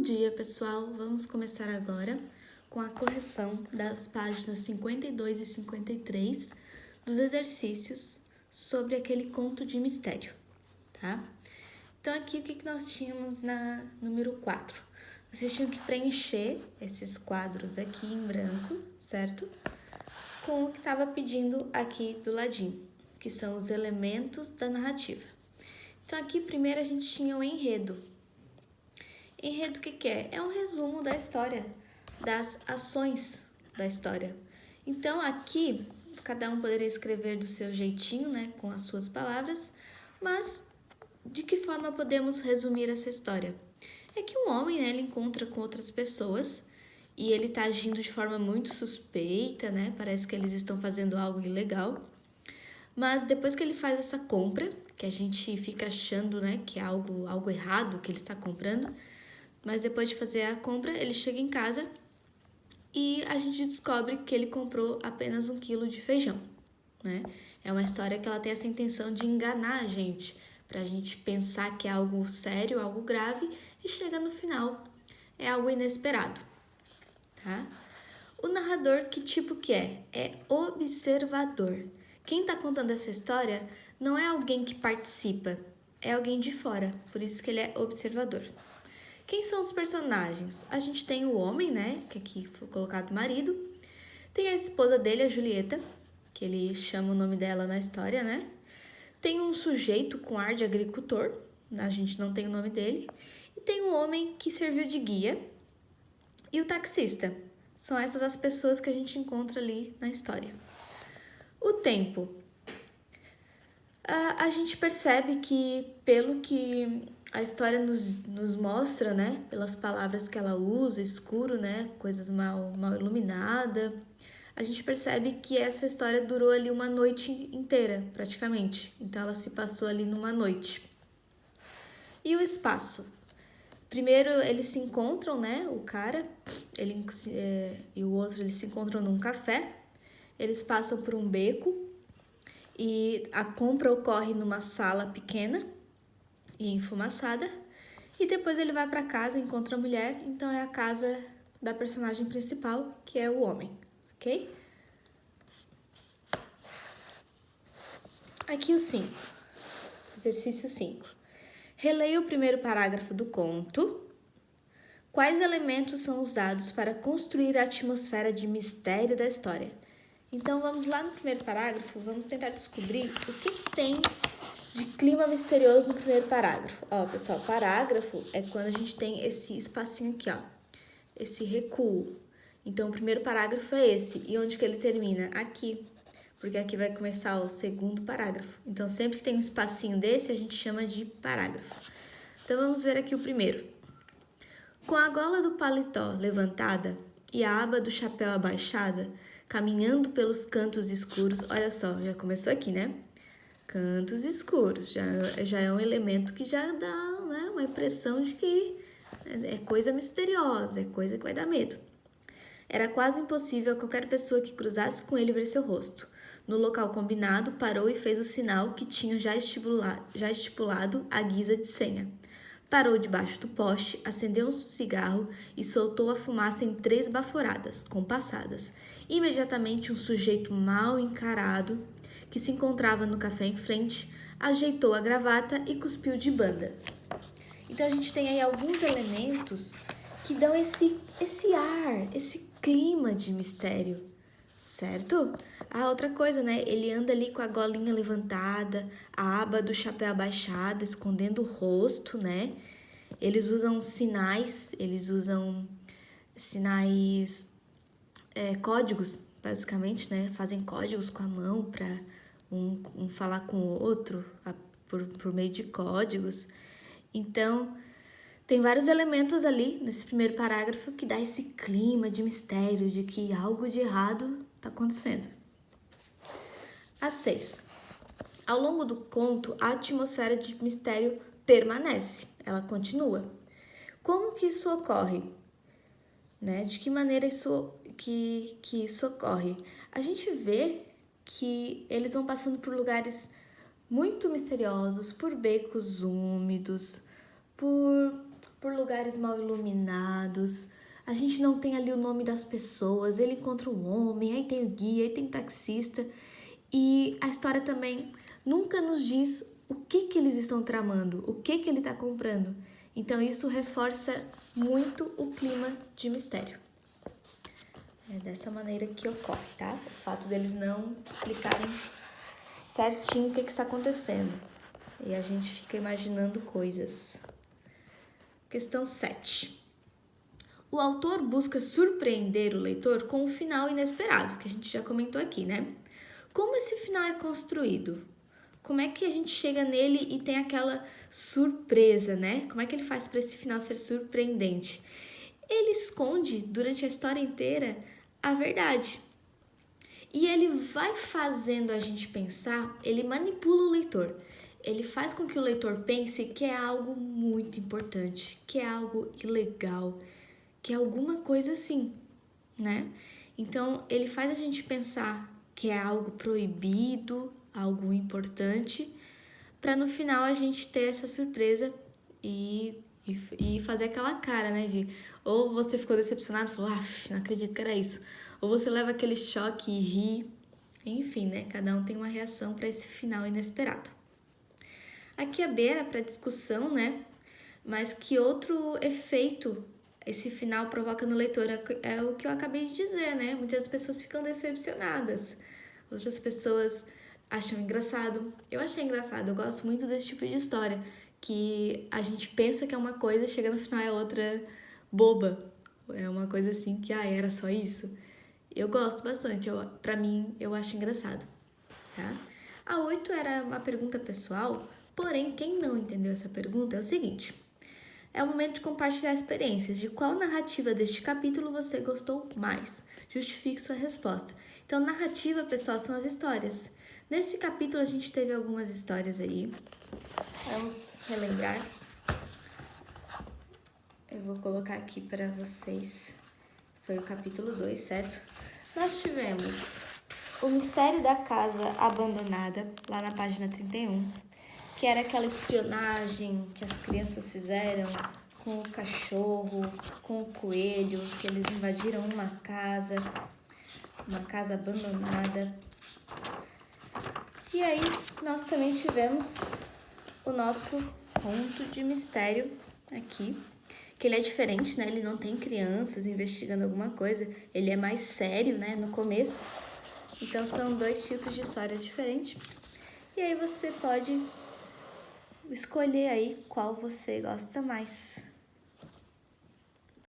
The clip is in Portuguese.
dia, pessoal! Vamos começar agora com a correção das páginas 52 e 53 dos exercícios sobre aquele conto de mistério, tá? Então, aqui o que nós tínhamos na número 4? Vocês tinham que preencher esses quadros aqui em branco, certo? Com o que estava pedindo aqui do ladinho, que são os elementos da narrativa. Então, aqui primeiro a gente tinha o enredo. Enredo o que é? É um resumo da história, das ações da história. Então, aqui, cada um poderia escrever do seu jeitinho, né, com as suas palavras, mas de que forma podemos resumir essa história? É que um homem, né, ele encontra com outras pessoas e ele tá agindo de forma muito suspeita, né, parece que eles estão fazendo algo ilegal. Mas depois que ele faz essa compra, que a gente fica achando, né, que é algo errado que ele está comprando, mas depois de fazer a compra, ele chega em casa e a gente descobre que ele comprou apenas 1 quilo de feijão, né? É uma história que ela tem essa intenção de enganar a gente, pra gente pensar que é algo sério, algo grave, e chega no final, é algo inesperado, tá? O narrador, que tipo que é? É observador. Quem tá contando essa história não é alguém que participa, é alguém de fora, por isso que ele é observador. Quem são os personagens? A gente tem o homem, né, que aqui foi colocado marido. Tem a esposa dele, a Julieta, que ele chama o nome dela na história, né? Tem um sujeito com ar de agricultor, a gente não tem o nome dele. E tem um homem que serviu de guia e o taxista. São essas as pessoas que a gente encontra ali na história. O tempo. A gente percebe que, pelo que a história nos mostra, né, pelas palavras que ela usa, escuro, né, coisas mal iluminada, a gente percebe que essa história durou ali uma noite inteira, praticamente. Então, ela se passou ali numa noite. E o espaço? Primeiro, eles se encontram, né, o cara e o outro, eles se encontram num café, eles passam por um beco, e a compra ocorre numa sala pequena e enfumaçada, e depois ele vai para casa, encontra a mulher, então é a casa da personagem principal, que é o homem, ok? Aqui o 5, exercício 5. Releia o primeiro parágrafo do conto. Quais elementos são usados para construir a atmosfera de mistério da história? Então, vamos lá no primeiro parágrafo, vamos tentar descobrir o que tem de clima misterioso no primeiro parágrafo. Ó, pessoal, parágrafo é quando a gente tem esse espacinho aqui, ó, esse recuo. Então, o primeiro parágrafo é esse. E onde que ele termina? Aqui, porque aqui vai começar o segundo parágrafo. Então, sempre que tem um espacinho desse, a gente chama de parágrafo. Então, vamos ver aqui o primeiro. Com a gola do paletó levantada e a aba do chapéu abaixada, caminhando pelos cantos escuros, olha só, já começou aqui, né? Cantos escuros, já é um elemento que já dá, né, uma impressão de que é coisa misteriosa, é coisa que vai dar medo. Era quase impossível a qualquer pessoa que cruzasse com ele ver seu rosto. No local combinado, parou e fez o sinal que tinham já estipulado à guisa de senha. Parou debaixo do poste, acendeu um cigarro e soltou a fumaça em 3 baforadas, compassadas. Imediatamente, um sujeito mal encarado, que se encontrava no café em frente, ajeitou a gravata e cuspiu de banda. Então, a gente tem aí alguns elementos que dão esse ar, esse clima de mistério, certo? Ah, outra coisa, né? Ele anda ali com a golinha levantada, a aba do chapéu abaixada, escondendo o rosto, né? Eles usam sinais, códigos, basicamente, né? Fazem códigos com a mão para um falar com o outro por meio de códigos. Então, tem vários elementos ali nesse primeiro parágrafo que dá esse clima de mistério, de que algo de errado está acontecendo. A 6. Ao longo do conto, a atmosfera de mistério permanece, ela continua. Como que isso ocorre? Né? De que maneira isso ocorre? A gente vê que eles vão passando por lugares muito misteriosos, por becos úmidos, por lugares mal iluminados, a gente não tem ali o nome das pessoas, ele encontra um homem, aí tem o guia, aí tem o taxista, e a história também nunca nos diz o que eles estão tramando, o que ele está comprando. Então isso reforça muito o clima de mistério. É dessa maneira que ocorre, tá? O fato deles não explicarem certinho o que está acontecendo. E a gente fica imaginando coisas. Questão 7. O autor busca surpreender o leitor com um final inesperado, que a gente já comentou aqui, né? Como esse final é construído? Como é que a gente chega nele e tem aquela surpresa, né? Como é que ele faz para esse final ser surpreendente? Ele esconde durante a história inteira a verdade. E ele vai fazendo a gente pensar, ele manipula o leitor. Ele faz com que o leitor pense que é algo muito importante, que é algo ilegal, que é alguma coisa assim, né? Então, ele faz a gente pensar que é algo proibido, algo importante, para no final a gente ter essa surpresa e fazer aquela cara, né? De ou você ficou decepcionado e falou, não acredito que era isso. Ou você leva aquele choque e ri. Enfim, né? Cada um tem uma reação para esse final inesperado. Aqui a B era para discussão, né? Mas que outro efeito esse final provoca no leitor é o que eu acabei de dizer, né? Muitas pessoas ficam decepcionadas. Outras pessoas acham engraçado. Eu achei engraçado, eu gosto muito desse tipo de história. Que a gente pensa que é uma coisa, chega no final é outra boba. É uma coisa assim que, era só isso. Eu gosto bastante, pra mim, eu acho engraçado, tá? A 8 era uma pergunta pessoal, porém, quem não entendeu essa pergunta é o seguinte. É o momento de compartilhar experiências. De qual narrativa deste capítulo você gostou mais? Justifique sua resposta. Então, narrativa, pessoal, são as histórias. Nesse capítulo, a gente teve algumas histórias aí. Vamos relembrar. Eu vou colocar aqui para vocês. Foi o capítulo 2, certo? Nós tivemos o mistério da casa abandonada, lá na página 31, que era aquela espionagem que as crianças fizeram com o cachorro, com o coelho, que eles invadiram uma casa abandonada. E aí, nós também tivemos o nosso conto de mistério aqui, que ele é diferente, né? Ele não tem crianças investigando alguma coisa, ele é mais sério, né, no começo. Então, são 2 tipos de histórias diferentes. E aí, você pode escolher aí qual você gosta mais.